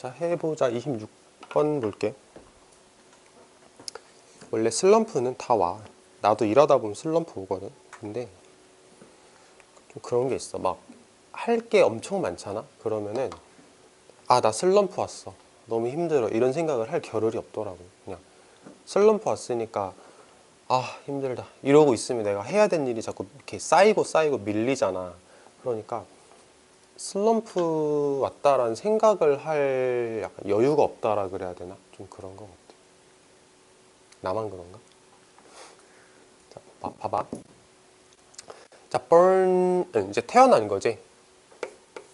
자, 해보자. 26번 볼게. 원래 슬럼프는 다 와. 나도 일하다 보면 슬럼프 오거든. 근데 좀 그런 게 있어. 막 할 게 엄청 많잖아. 그러면은 아, 나 슬럼프 왔어. 너무 힘들어. 이런 생각을 할 겨를이 없더라고. 그냥 슬럼프 왔으니까 아, 힘들다. 이러고 있으면 내가 해야 될 일이 자꾸 이렇게 쌓이고 밀리잖아. 그러니까 슬럼프 왔다라는 생각을 할 약간 여유가 없다라 그래야 되나? 좀 그런 것 같아. 나만 그런가? 자, 봐봐. 자, 이제 태어난 거지.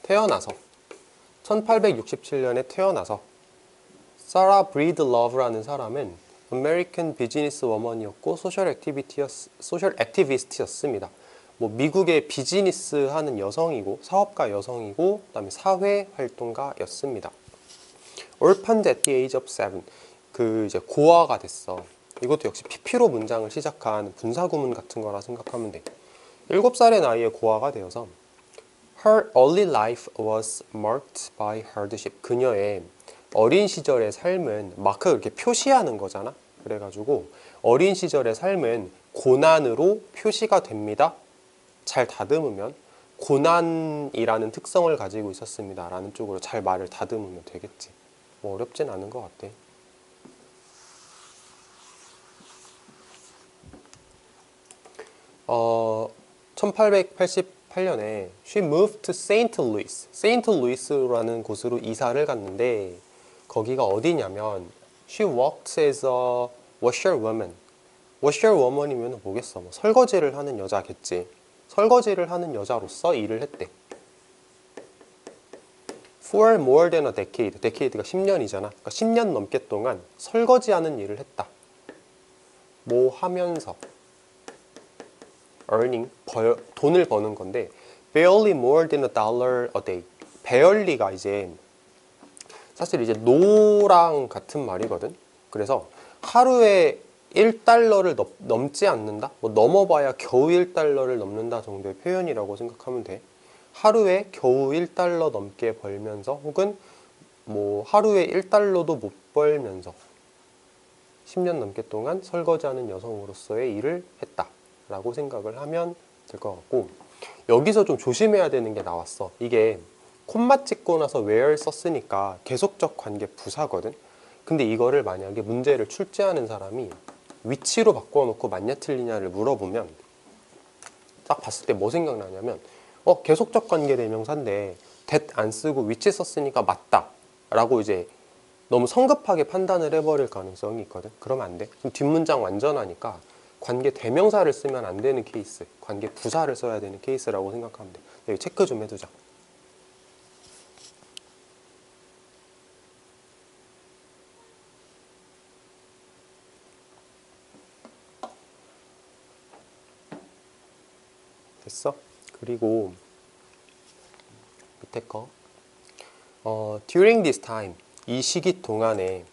태어나서 1867년에 태어나서 사라 브리드 러브라는 사람은 아메리칸 비즈니스 워먼이었고 소셜 액티비스트였습니다. 뭐 미국의 비즈니스 하는 여성이고 사업가 여성이고 그다음에 사회 활동가였습니다. Orphaned at the age of 7. 그 이제 고아가 됐어. 이것도 역시 PP로 문장을 시작한 분사구문 같은 거라 생각하면 돼. 7살의 나이에 고아가 되어서 Her early life was marked by hardship. 그녀의 어린 시절의 삶은 마크 이렇게 표시하는 거잖아. 그래가지고 어린 시절의 삶은 고난으로 표시가 됩니다. 잘 다듬으면 고난이라는 특성을 가지고 있었습니다. 라는 쪽으로 잘 말을 다듬으면 되겠지. 뭐 어렵진 않은 것 같아. 어, 1888년에 she moved to St. Louis. St. Louis라는 곳으로 이사를 갔는데 거기가 어디냐면 she worked as a washerwoman. washerwoman이면 뭐겠어? 뭐 설거지를 하는 여자겠지. 설거지를 하는 여자로서 일을 했대. For more than a decade. decade가 10년이잖아. 그러니까 10년 넘게 동안 설거지하는 일을 했다. 뭐 하면서 earning, 돈을 버는 건데 barely more than $1 a day. barely가 이제 사실 이제 no랑 같은 말이거든. 그래서 하루에 1달러를 넘지 않는다? 뭐 넘어봐야 겨우 1달러를 넘는다 정도의 표현이라고 생각하면 돼. 하루에 겨우 1달러 넘게 벌면서 혹은 뭐 하루에 1달러도 못 벌면서 10년 넘게 동안 설거지하는 여성으로서의 일을 했다 라고 생각을 하면 될 것 같고, 여기서 좀 조심해야 되는 게 나왔어. 이게 콤마 찍고 나서 where 썼으니까 계속적 관계 부사거든. 근데 이거를 만약에 문제를 출제하는 사람이 위치로 바꿔놓고 맞냐 틀리냐를 물어보면 딱 봤을 때 뭐 생각나냐면 계속적 관계 대명사인데 that 안 쓰고 위치 썼으니까 맞다 라고 이제 너무 성급하게 판단을 해버릴 가능성이 있거든. 그러면 안 돼. 그럼 뒷문장 완전하니까 관계 대명사를 쓰면 안 되는 케이스, 관계 부사를 써야 되는 케이스라고 생각하면 돼. 여기 체크 좀 해두자. 됐어? 그리고 밑에 거 during this time, 이 시기 동안에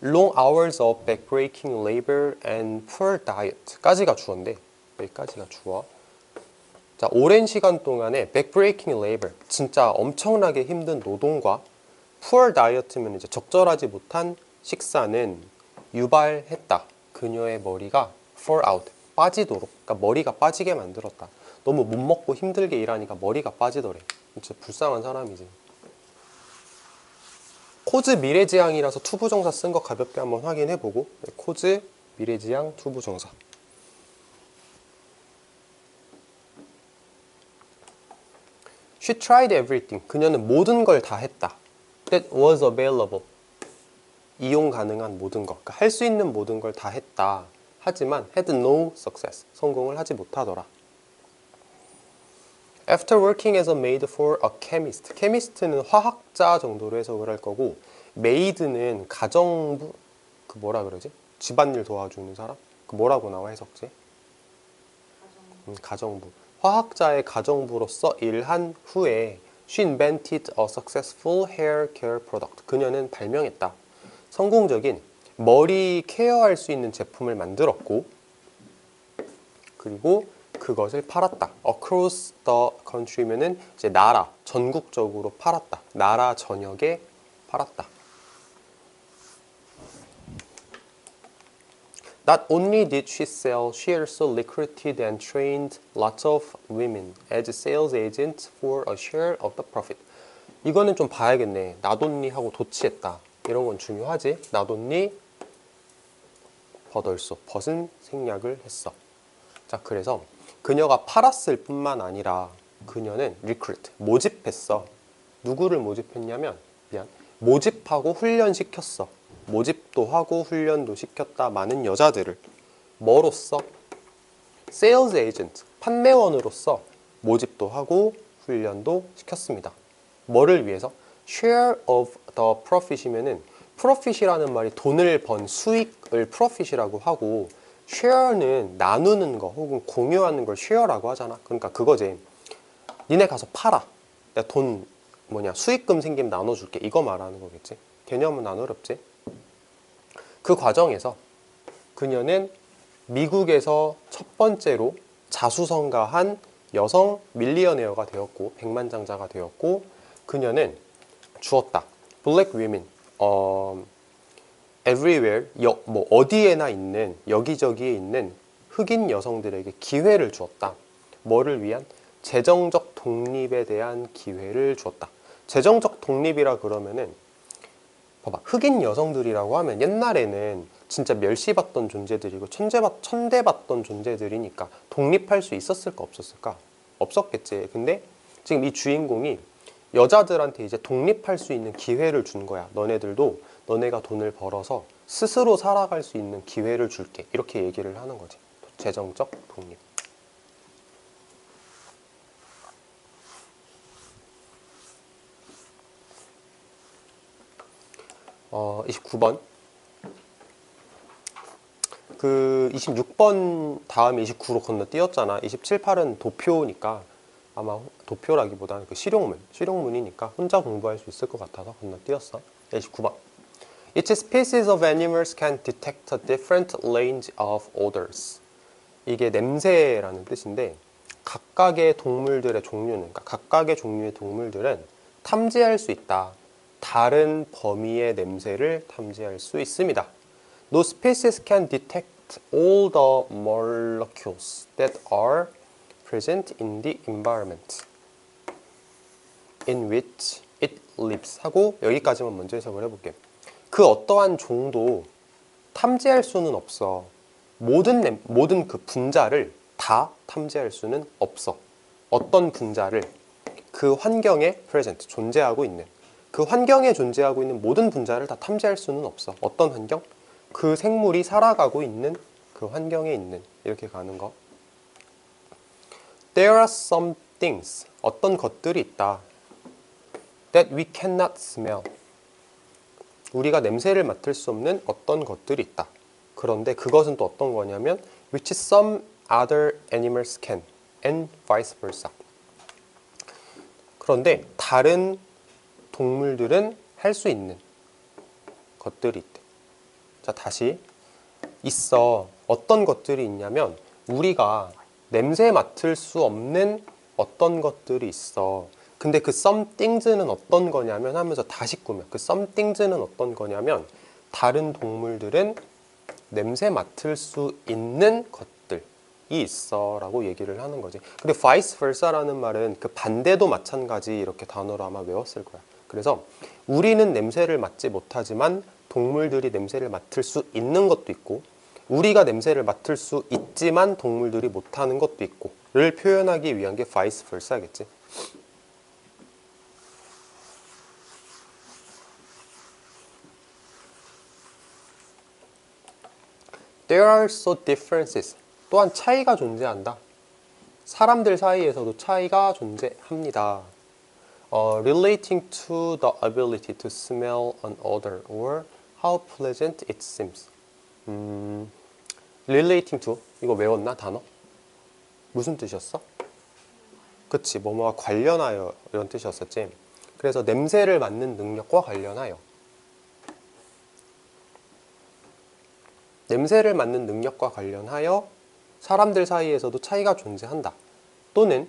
long hours of backbreaking labor and poor diet 까지가 주어인데 여기까지가 주어. 자, 오랜 시간 동안에 backbreaking labor, 진짜 엄청나게 힘든 노동과 poor diet면 이제 적절하지 못한 식사는 유발했다. 그녀의 머리가 fall out, 빠지도록, 그러니까 머리가 빠지게 만들었다. 너무 못 먹고 힘들게 일하니까 머리가 빠지더래. 진짜 불쌍한 사람이지. 코즈 미래지향이라서 투부정사 쓴 거 가볍게 한번 확인해보고, 네, 코즈 미래지향 투부정사. She tried everything. 그녀는 모든 걸 다 했다. That was available. 이용 가능한 모든 것. 그러니까 할 수 있는 모든 걸 다 했다. 하지만 had no success. 성공을 하지 못하더라. After working as a maid for a chemist. chemist는 화학자 정도로 해석을 할 거고, maid는 가정부, 그 뭐라 그러지? 집안일 도와주는 사람? 그 뭐라고 나와 해석지? 가정부. 화학자의 가정부로서 일한 후에 she invented a successful hair care product. 그녀는 발명했다. 성공적인 머리 케어할 수 있는 제품을 만들었고, 그리고 그것을 팔았다. across the country면은 이제 나라, 전국적으로 팔았다. 나라 전역에 팔았다. Not only did she sell, she also recruited and trained lots of women as sales agents for a share of the profit. 이거는 좀 봐야겠네. not only 하고 도치했다. 이런 건 중요하지. not only but also. but은 생략을 했어. 자, 그래서 그녀가 팔았을 뿐만 아니라 그녀는 recruit, 모집했어. 누구를 모집했냐면 모집하고 훈련시켰어. 모집도 하고 훈련도 시켰다. 많은 여자들을 뭐로써? Sales agent, 판매원으로서 모집도 하고 훈련도 시켰습니다. 뭐를 위해서? Share of the profit이면은 profit이라는 말이 돈을 번 수익을 profit이라고 하고 share는 나누는 거 혹은 공유하는 걸 share라고 하잖아. 그러니까 그거지. 니네 가서 팔아. 내가 돈 수익금 생기면 나눠줄게. 이거 말하는 거겠지. 개념은 안 어렵지. 그 과정에서 그녀는 미국에서 첫 번째로 자수성가한 여성 밀리어네어가 되었고 백만장자가 되었고 그녀는 주었다. Black women, everywhere, 어디에나 있는 여기저기에 있는 흑인 여성들에게 기회를 주었다. 뭐를 위한? 재정적 독립에 대한 기회를 주었다. 재정적 독립이라 그러면은 봐봐, 흑인 여성들이라고 하면 옛날에는 진짜 멸시받던 존재들이고 천대받던 존재들이니까 독립할 수 있었을까 없었을까? 없었겠지. 근데 지금 이 주인공이 여자들한테 이제 독립할 수 있는 기회를 준 거야. 너네들도 너네가 돈을 벌어서 스스로 살아갈 수 있는 기회를 줄게. 이렇게 얘기를 하는 거지. 재정적 독립. 어, 29번. 그 26번 다음에 29로 건너뛰었잖아. 27, 8은 도표니까 아마 도표라기보다는 그 실용문이니까 혼자 공부할 수 있을 것 같아서 건너뛰었어. 29번. Each species of animals can detect a different range of odors. 이게 냄새라는 뜻인데 각각의 동물들의 종류는, 그러니까 각각의 종류의 동물들은 탐지할 수 있다. 다른 범위의 냄새를 탐지할 수 있습니다. No species can detect all the molecules that are present in the environment in which it lives 하고 여기까지만 먼저 해석을 해볼게. 그 어떠한 종도 탐지할 수는 없어. 모든 그 분자를 다 탐지할 수는 없어. 어떤 분자를 그 환경에 present, 존재하고 있는 그 환경에 존재하고 있는 모든 분자를 다 탐지할 수는 없어. 어떤 환경? 그 생물이 살아가고 있는 그 환경에 있는, 이렇게 가는 거. There are some things, 어떤 것들이 있다. That we cannot smell. 우리가 냄새를 맡을 수 없는 어떤 것들이 있다. 그런데 그것은 또 어떤 거냐면 which some other animals can and vice versa. 그런데 다른 동물들은 할 수 있는 것들이 있대. 자, 다시 있어. 어떤 것들이 있냐면 우리가 냄새 맡을 수 없는 어떤 것들이 있어. 근데 그 somethings는 어떤 거냐면 하면서 다시 꾸며. 그 somethings는 어떤 거냐면 다른 동물들은 냄새 맡을 수 있는 것들이 있어 라고 얘기를 하는 거지. 근데 vice versa라는 말은 그 반대도 마찬가지 이렇게 단어로 아마 외웠을 거야. 그래서 우리는 냄새를 맡지 못하지만 동물들이 냄새를 맡을 수 있는 것도 있고 우리가 냄새를 맡을 수 있지만 동물들이 못하는 것도 있고 를 표현하기 위한 게 vice versa겠지. There are also differences. 또한 차이가 존재한다. 사람들 사이에서도 차이가 존재합니다. Relating to the ability to smell an odor or how pleasant it seems. Relating to, 이거 외웠나 단어? 무슨 뜻이었어? 그치, 뭐뭐와 관련하여 이런 뜻이었었지. 그래서 냄새를 맡는 능력과 관련하여. 냄새를 맡는 능력과 관련하여 사람들 사이에서도 차이가 존재한다. 또는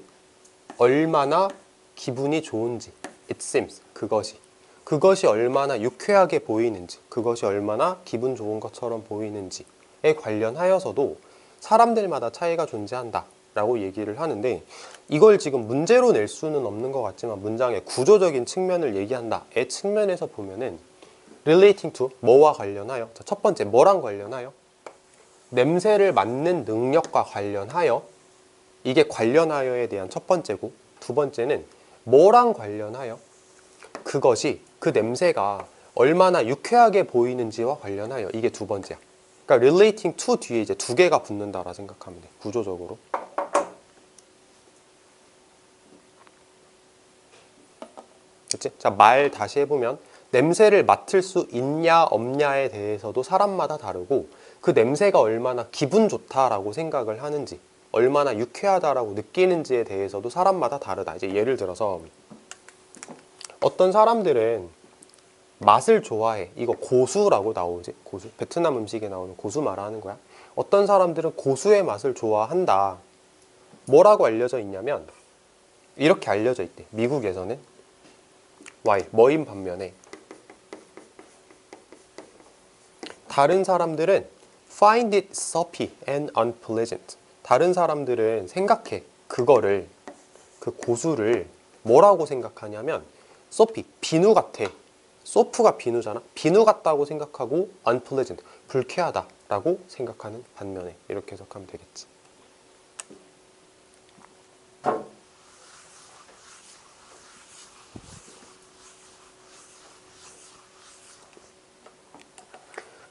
얼마나 기분이 좋은지, it seems, 그것이. 그것이 얼마나 유쾌하게 보이는지, 그것이 얼마나 기분 좋은 것처럼 보이는지에 관련하여서도 사람들마다 차이가 존재한다 라고 얘기를 하는데, 이걸 지금 문제로 낼 수는 없는 것 같지만 문장의 구조적인 측면을 얘기한다의 측면에서 보면은 relating to, 뭐와 관련하여, 자, 첫 번째 뭐랑 관련하여? 냄새를 맡는 능력과 관련하여, 이게 관련하여에 대한 첫 번째고, 두 번째는 뭐랑 관련하여? 그것이, 그 냄새가 얼마나 유쾌하게 보이는지와 관련하여, 이게 두 번째야. 그러니까 relating to 뒤에 이제 두 개가 붙는다라 생각하면 돼, 구조적으로. 그치? 자, 말 다시 해보면 냄새를 맡을 수 있냐 없냐에 대해서도 사람마다 다르고, 그 냄새가 얼마나 기분 좋다라고 생각을 하는지, 얼마나 유쾌하다라고 느끼는지에 대해서도 사람마다 다르다. 이제 예를 들어서 어떤 사람들은 맛을 좋아해. 이거 고수라고 나오지. 고수. 베트남 음식에 나오는 고수 말하는 거야. 어떤 사람들은 고수의 맛을 좋아한다. 뭐라고 알려져 있냐면 이렇게 알려져 있대. 미국에서는 why, 뭐인 반면에 다른 사람들은 find it soapy and unpleasant. 다른 사람들은 생각해. 그거를, 그 고수를 뭐라고 생각하냐면 soapy, 비누 같아. 소프가 비누잖아. 비누 같다고 생각하고 unpleasant, 불쾌하다라고 생각하는 반면에, 이렇게 해석하면 되겠지.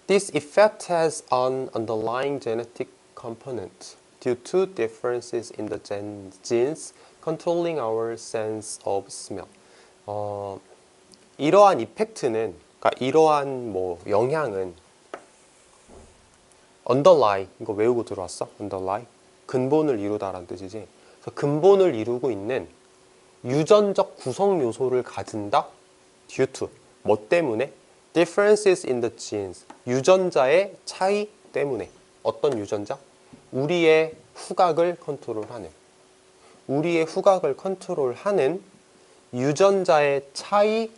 This effect has an underlying genetic component due to differences in the genes controlling our sense of smell. 이러한 이펙트는, 그러니까 이러한 뭐 영향은 underlie, 이거 외우고 들어왔어? underlie, 근본을 이루다라는 뜻이지. 그래서 근본을 이루고 있는 유전적 구성 요소를 가진다. due to, 뭐 때문에? differences in the genes, 유전자의 차이 때문에. 어떤 유전자? 우리의 후각을 컨트롤하는, 우리의 후각을 컨트롤하는 유전자의 차이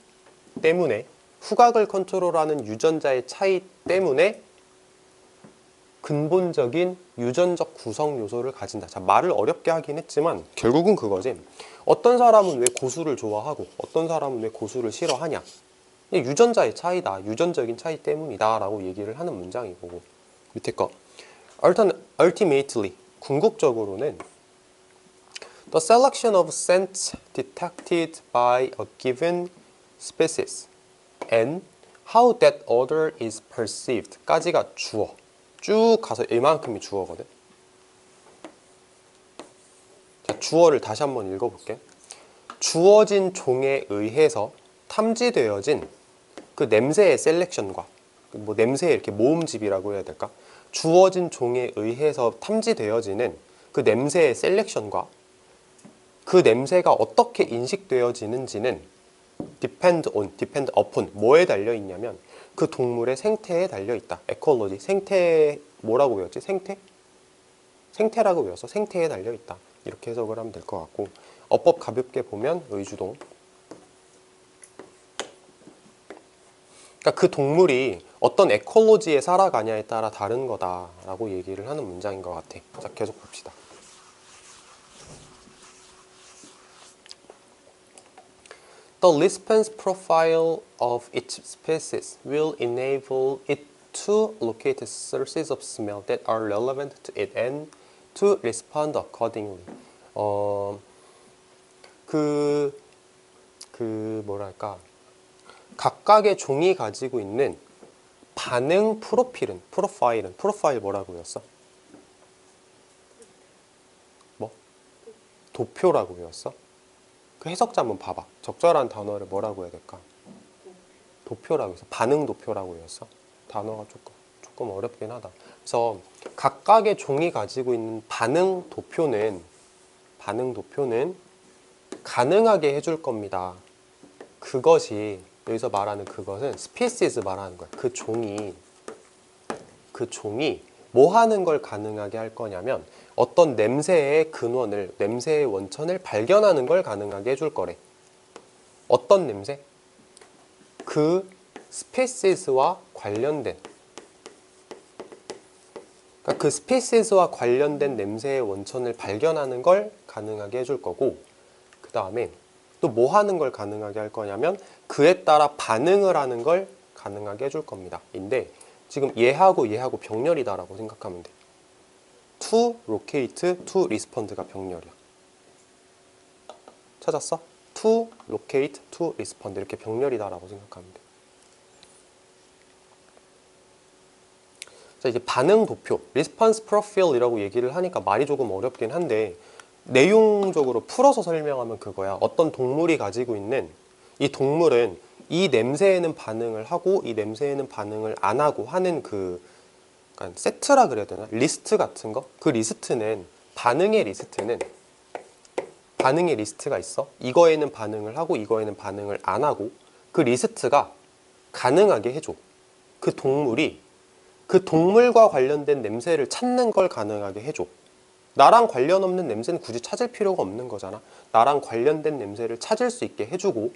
때문에, 후각을 컨트롤하는 유전자의 차이 때문에 근본적인 유전적 구성 요소를 가진다. 자, 말을 어렵게 하긴 했지만 결국은 그거지. 어떤 사람은 왜 고수를 좋아하고 어떤 사람은 왜 고수를 싫어하냐. 유전자의 차이다. 유전적인 차이 때문이다 라고 얘기를 하는 문장이고, 밑에 거 ultimately, 궁극적으로는 the selection of scents detected by a given species and how that odor is perceived 까지가 주어. 쭉 가서 이만큼이 주어거든. 자, 주어를 다시 한번 읽어볼게. 주어진 종에 의해서 탐지되어진 그 냄새의 셀렉션과, 뭐 냄새의 이렇게 모음집이라고 해야 될까? 주어진 종에 의해서 탐지되어지는 그 냄새의 셀렉션과 그 냄새가 어떻게 인식되어지는지는 depend upon, 뭐에 달려 있냐면 그 동물의 생태에 달려 있다. 에콜로지, 생태, 뭐라고 외웠지? 생태라고 외웠어. 생태에 달려 있다. 이렇게 해석을 하면 될 것 같고, 어법 가볍게 보면 의주동. 그러니까 그 동물이 어떤 에콜로지에 살아가냐에 따라 다른 거다라고 얘기를 하는 문장인 것 같아. 자, 계속 봅시다. The lifespan profile of each species will enable it to locate sources of smell that are relevant to it and to respond accordingly. 뭐랄까, 각각의 종이 가지고 있는 반응 프로파일 뭐라고 외웠어? 뭐? 도표라고 외웠어? 그 해석자 한번 봐봐. 적절한 단어를 뭐라고 해야 될까? 도표라고 해서 반응 도표라고 외웠어. 단어가 조금 어렵긴 하다. 그래서 각각의 종이 가지고 있는 반응 도표는 가능하게 해줄 겁니다. 그것이, 여기서 말하는 그것은 species 말하는 거야. 그 종이 뭐 하는 걸 가능하게 할 거냐면 어떤 냄새의 근원을, 냄새의 원천을 발견하는 걸 가능하게 해줄 거래. 어떤 냄새? 그 스피시스와 관련된, 그러니까 그 스피시스와 관련된 냄새의 원천을 발견하는 걸 가능하게 해줄 거고, 그 다음에 또 뭐 하는 걸 가능하게 할 거냐면 그에 따라 반응을 하는 걸 가능하게 해줄 겁니다. 인데 지금 얘하고 병렬이다라고 생각하면 돼. to locate, to respond가 병렬이야. 찾았어? to locate, to respond 이렇게 병렬이다라고 생각하면 돼. 자, 이제 반응 도표, response profile 이라고 얘기를 하니까 말이 조금 어렵긴 한데 내용적으로 풀어서 설명하면 그거야. 어떤 동물이 가지고 있는, 이 동물은 이 냄새에는 반응을 하고 이 냄새에는 반응을 안 하고 하는 그 약간 세트라 그래야 되나? 리스트 같은 거? 그 리스트는 반응의 리스트가 있어. 이거에는 반응을 하고 이거에는 반응을 안 하고 그 리스트가 가능하게 해줘. 그 동물이 그 동물과 관련된 냄새를 찾는 걸 가능하게 해줘. 나랑 관련 없는 냄새는 굳이 찾을 필요가 없는 거잖아. 나랑 관련된 냄새를 찾을 수 있게 해주고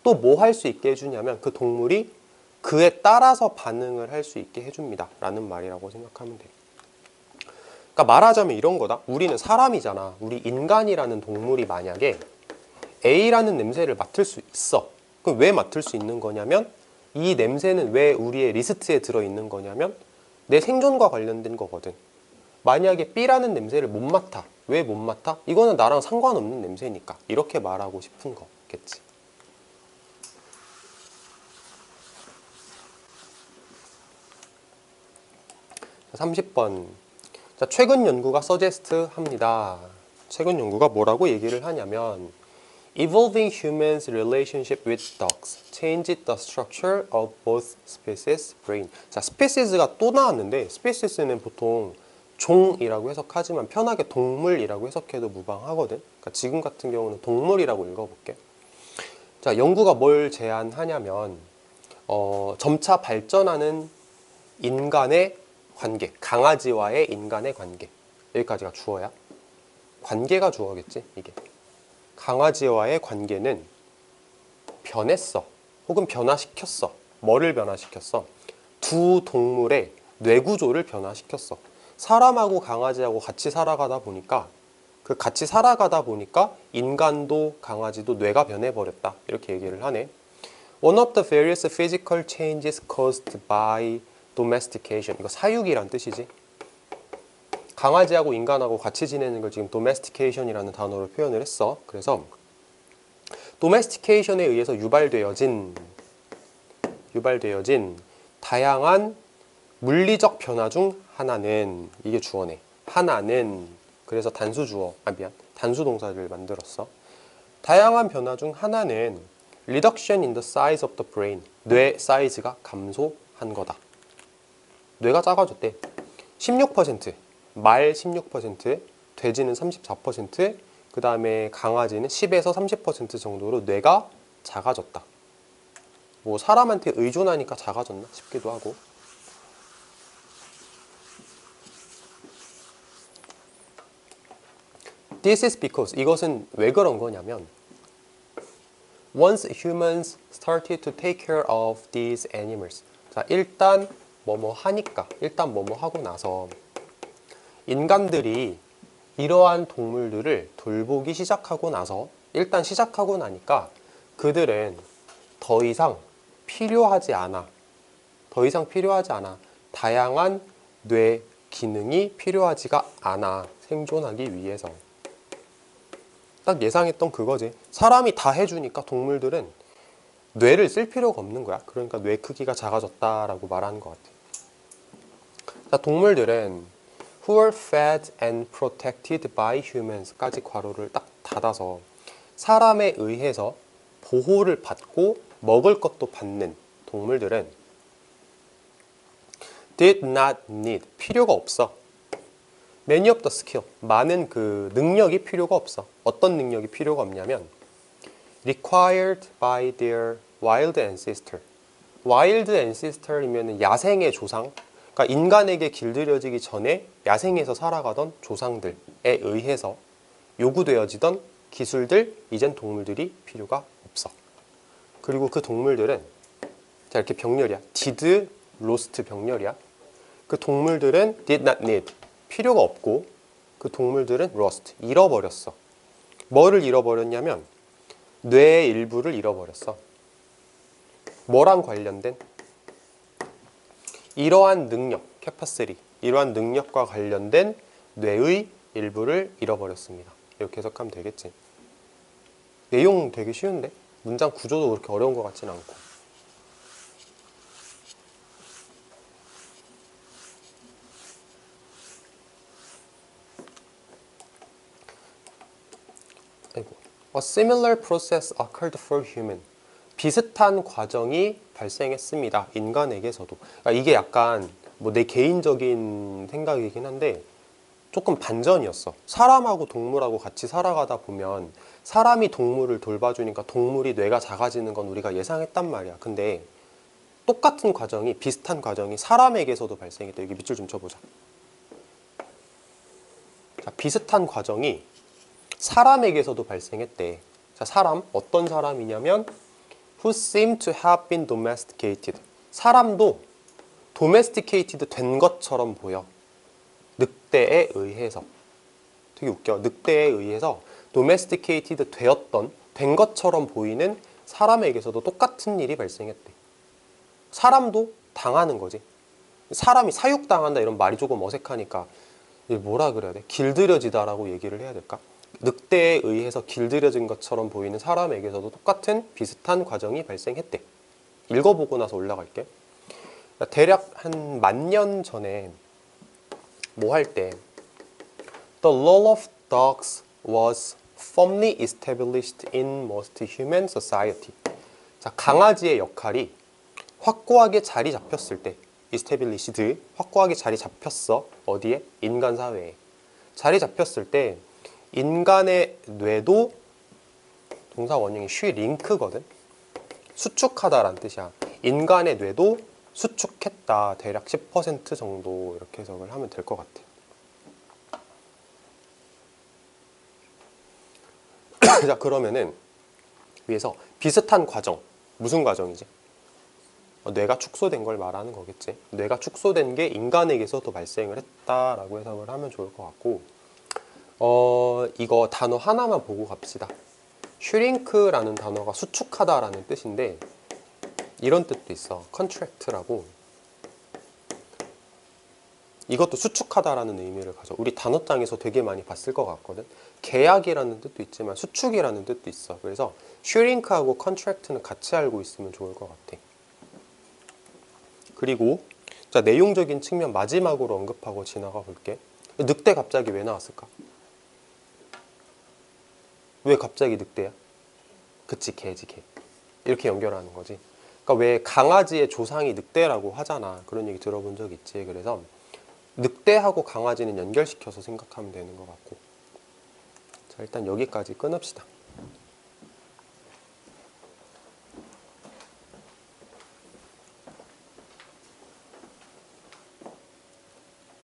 또 뭐 할 수 있게 해주냐면 그 동물이 그에 따라서 반응을 할 수 있게 해줍니다 라는 말이라고 생각하면 돼. 그러니까 말하자면 이런 거다. 우리는 사람이잖아. 우리 인간이라는 동물이 만약에 A라는 냄새를 맡을 수 있어. 그럼 왜 맡을 수 있는 거냐면 이 냄새는 왜 우리의 리스트에 들어있는 거냐면 내 생존과 관련된 거거든. 만약에 B라는 냄새를 못 맡아. 왜 못 맡아? 이거는 나랑 상관없는 냄새니까. 이렇게 말하고 싶은 거겠지. 자, 30번. 자, 최근 연구가 suggest 합니다. 최근 연구가 뭐라고 얘기를 하냐면 Evolving humans' relationship with dogs changed the structure of both species' brain. 자, species가 또 나왔는데 species는 보통 종이라고 해석하지만 편하게 동물이라고 해석해도 무방하거든. 그러니까 지금 같은 경우는 동물이라고 읽어볼게. 자, 연구가 뭘 제안하냐면 점차 발전하는 인간의 관계, 강아지와의 인간의 관계. 여기까지가 주어야. 관계가 주어겠지, 이게. 강아지와의 관계는 변했어. 혹은 변화시켰어. 뭐를 변화시켰어? 두 동물의 뇌구조를 변화시켰어. 사람하고 강아지하고 같이 살아가다 보니까 인간도 강아지도 뇌가 변해버렸다. 이렇게 얘기를 하네. One of the various physical changes caused by domestication. 이거 사육이란 뜻이지. 강아지하고 인간하고 같이 지내는 걸 지금 domestication이라는 단어로 표현을 했어. 그래서 domestication에 의해서 유발되어진 다양한 물리적 변화 중 하나는, 이게 주어네. 하나는, 그래서 단수 동사를 만들었어. 다양한 변화 중 하나는 reduction in the size of the brain. 뇌 사이즈가 감소한 거다. 뇌가 작아졌대. 16%, 말 16%, 돼지는 34%, 그 다음에 강아지는 10에서 30% 정도로 뇌가 작아졌다. 뭐 사람한테 의존하니까 작아졌나 싶기도 하고. This is because, 이것은 왜 그런 거냐면 Once humans started to take care of these animals. 자, 일단 뭐뭐 하고 나서 인간들이 이러한 동물들을 돌보기 시작하고 나니까 그들은 더 이상 필요하지 않아. 다양한 뇌 기능이 필요하지가 않아. 생존하기 위해서. 딱 예상했던 그거지. 사람이 다 해주니까 동물들은 뇌를 쓸 필요가 없는 거야. 그러니까 뇌 크기가 작아졌다라고 말하는 것 같아. 자, 동물들은 who were fed and protected by humans까지 괄호를 딱 닫아서 사람에 의해서 보호를 받고 먹을 것도 받는 동물들은 did not need, 필요가 없어. many of the skill, 많은 그 능력이 필요가 없어. 어떤 능력이 필요가 없냐면 required by their wild ancestor. wild ancestor이면 야생의 조상, 그러니까 인간에게 길들여지기 전에 야생에서 살아가던 조상들에 의해서 요구되어지던 기술들, 이젠 동물들이 필요가 없어. 그리고 그 동물들은 자, 이렇게 병렬이야. did, lost 병렬이야. 그 동물들은 did not need, 필요가 없고, 그 동물들은 lost, 잃어버렸어. 뭐를 잃어버렸냐면 뇌의 일부를 잃어버렸어. 뭐랑 관련된? 이러한 능력, capacity, 이러한 능력과 관련된 뇌의 일부를 잃어버렸습니다. 이렇게 해석하면 되겠지. 내용 되게 쉬운데? 문장 구조도 그렇게 어려운 것 같진 않고. A similar process occurred for human. 비슷한 과정이 발생했습니다. 인간에게서도. 그러니까 이게 약간 뭐 내 개인적인 생각이긴 한데 조금 반전이었어. 사람하고 동물하고 같이 살아가다 보면 사람이 동물을 돌봐주니까 동물이 뇌가 작아지는 건 우리가 예상했단 말이야. 근데 똑같은 과정이, 비슷한 과정이 사람에게서도 발생했다. 여기 밑줄 좀 쳐보자. 자, 비슷한 과정이 사람에게서도 발생했대. 자, 사람, 어떤 사람이냐면 who seem to have been domesticated. 사람도 domesticated 된 것처럼 보여. 늑대에 의해서. 되게 웃겨. 늑대에 의해서 domesticated 된 것처럼 보이는 사람에게서도 똑같은 일이 발생했대. 사람도 당하는 거지. 사람이 사육당한다 이런 말이 조금 어색하니까 뭐라 그래야 돼? 길들여지다라고 얘기를 해야 될까? 늑대에 의해서 길들여진 것처럼 보이는 사람에게서도 똑같은 비슷한 과정이 발생했대. 읽어보고 나서 올라갈게. 대략 한 10,000년 전에 뭐 할 때 The role of dogs was firmly established in most human society. 자, 강아지의 역할이 확고하게 자리 잡혔을 때 established, 확고하게 자리 잡혔어. 어디에? 인간 사회에. 자리 잡혔을 때 인간의 뇌도 동사 원형이 슈링크거든. 수축하다라는 뜻이야. 인간의 뇌도 수축했다. 대략 10% 정도 이렇게 해석을 하면 될 것 같아. 자, 그러면은 위에서 비슷한 과정, 무슨 과정이지? 뇌가 축소된 걸 말하는 거겠지. 뇌가 축소된 게 인간에게서도 발생을 했다라고 해석을 하면 좋을 것 같고, 이거 단어 하나만 보고 갑시다. 슈링크라는 단어가 수축하다라는 뜻인데 이런 뜻도 있어. contract라고. 이것도 수축하다라는 의미를 가져. 우리 단어장에서 되게 많이 봤을 것 같거든. 계약이라는 뜻도 있지만 수축이라는 뜻도 있어. 그래서 슈링크하고 contract는 같이 알고 있으면 좋을 것 같아. 그리고 자, 내용적인 측면 마지막으로 언급하고 지나가 볼게. 늑대 갑자기 왜 나왔을까? 왜 갑자기 늑대야? 그치, 개지, 개. 이렇게 연결하는 거지. 그러니까 왜 강아지의 조상이 늑대라고 하잖아. 그런 얘기 들어본 적 있지. 그래서 늑대하고 강아지는 연결시켜서 생각하면 되는 것 같고. 자, 일단 여기까지 끊읍시다.